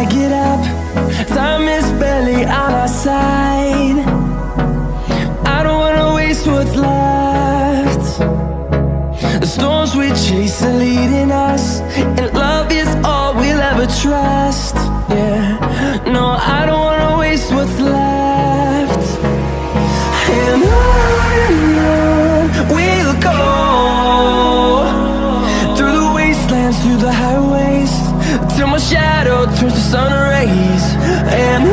I get up, time is barely on our side. I don't wanna waste what's left. The storms we chase are leading us, and love is all we'll ever trust. Yeah, no, I don't wanna waste what's left. And on we'll go, through the wastelands, through the highways, till my shadow turns to sun rays. And